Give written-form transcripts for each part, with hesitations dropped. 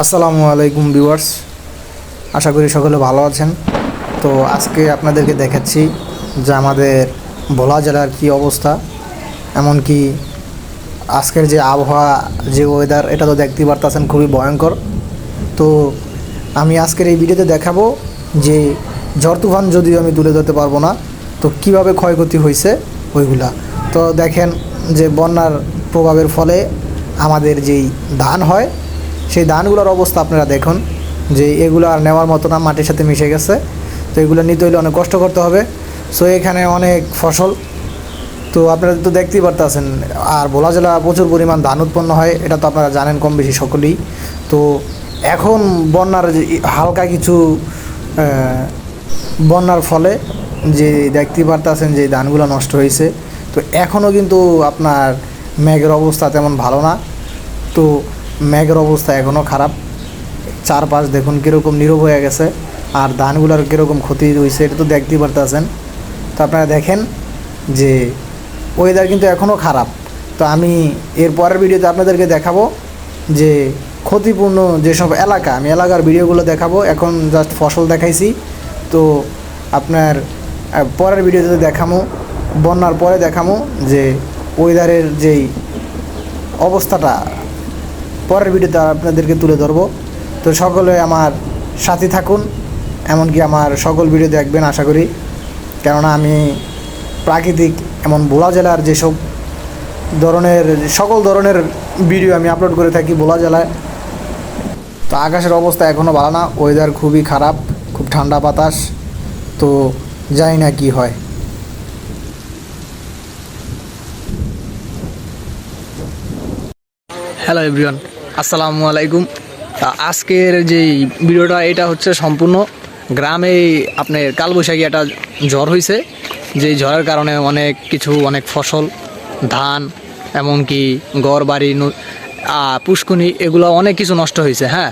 আসসালামু আলাইকুম ভিউয়ার্স, আশা করি সকলে ভালো আছেন। তো আজকে আপনাদেরকে দেখাচ্ছি যে আমাদের ভোলা জেলার কি অবস্থা, এমনকি আজকের যে আবহাওয়া, যে ওয়েদার, এটা তো দেখতেই পারতেছেন খুবই ভয়ঙ্কর। তো আমি আজকের এই ভিডিওতে দেখাবো যে ঝড় তুফান যদিও আমি তুলে ধরতে পারবো না, তো কিভাবে ক্ষয়ক্ষতি হয়েছে ওইগুলা। তো দেখেন যে বন্যার প্রভাবের ফলে আমাদের যেই ধান হয় সেই ধানগুলোর অবস্থা আপনারা দেখুন, যে এগুলো আর নেওয়ার মতো না, মাটির সাথে মিশে গেছে। তো এগুলো নিতে হলে অনেক কষ্ট করতে হবে। সো এখানে অনেক ফসল, তো আপনারা তো দেখতেই পারতেছেন। আর ভোলা জেলা প্রচুর পরিমাণ ধান উৎপন্ন হয়, এটা তো আপনারা জানেন কম বেশি সকলেই। তো এখন বন্যার হালকা কিছু বন্যার ফলে যে দেখতেই পারতেছেন যে ধানগুলো নষ্ট হয়েছে। তো এখনও কিন্তু আপনার মেঘের অবস্থা তেমন ভালো না। তো মেঘের অবস্থা এখনও খারাপ, চারপাশ দেখুন কীরকম নীরব হয়ে গেছে, আর ধানগুলোর কীরকম ক্ষতি হয়েছে এটা তো দেখতেই পারতেছেন। তো আপনারা দেখেন যে ওয়েদার কিন্তু এখনও খারাপ। তো আমি এর পরের ভিডিওতে আপনাদেরকে দেখাবো যে ক্ষতিপূর্ণ যেসব এলাকা, আমি এলাকার ভিডিওগুলো দেখাবো। এখন জাস্ট ফসল দেখাইছি, তো আপনার পরের ভিডিওতে দেখাবো, বন্যার পরে দেখাবো যে ওয়েদারের যেই অবস্থাটা পরের ভিডিওতে আপনাদেরকে তুলে ধরবো। তো সকলে আমার সাথে থাকুন, এমনকি আমার সকল ভিডিও দেখবেন আশা করি, কেননা আমি প্রাকৃতিক এমন ভোলা জেলার যেসব ধরনের সকল ধরনের ভিডিও আমি আপলোড করে থাকি ভোলা জেলায়। তো আকাশের অবস্থা এখনও ভালো না, ওয়েদার খুবই খারাপ, খুব ঠান্ডা বাতাস। তো জানি না কি হয়। হ্যালো এভরিওয়ান, আসসালামু আলাইকুম। আজকের যেই ভিডিওটা এটা হচ্ছে সম্পূর্ণ গ্রামে আপনার কালবৈশাখী একটা ঝড় হয়েছে, যেই ঝড়ের কারণে অনেক ফসল, ধান, এমনকি ঘর বাড়ি, পুষ্কুনি, এগুলো অনেক কিছু নষ্ট হয়েছে। হ্যাঁ,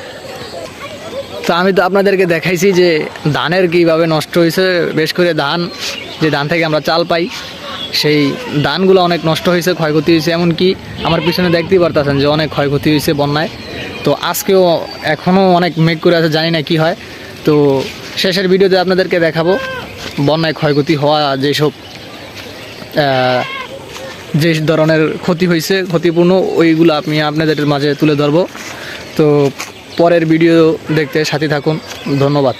তো আমি তো আপনাদেরকে দেখাইছি যে ধানের কীভাবে নষ্ট হয়েছে। বেশ করে ধান, যে ধান থেকে আমরা চাল পাই, সেই ধানগুলো অনেক নষ্ট হয়েছে, ক্ষয়ক্ষতি হয়েছে। এমনকি আমার পিছনে দেখতেই পারতেছেন যে অনেক ক্ষয়ক্ষতি হয়েছে বন্যায়। তো আজকেও এখনও অনেক মেঘ করে আছে, জানি না কি হয়। তো শেষের ভিডিওতে আপনাদেরকে দেখাবো বন্যায় ক্ষয়ক্ষতি হওয়া যেসব যে ধরনের ক্ষতি হয়েছে, ক্ষতিপূর্ণ, ওইগুলো আমি আপনাদের মাঝে তুলে ধরবো। তো পরের ভিডিও দেখতে সাথে থাকুন। ধন্যবাদ।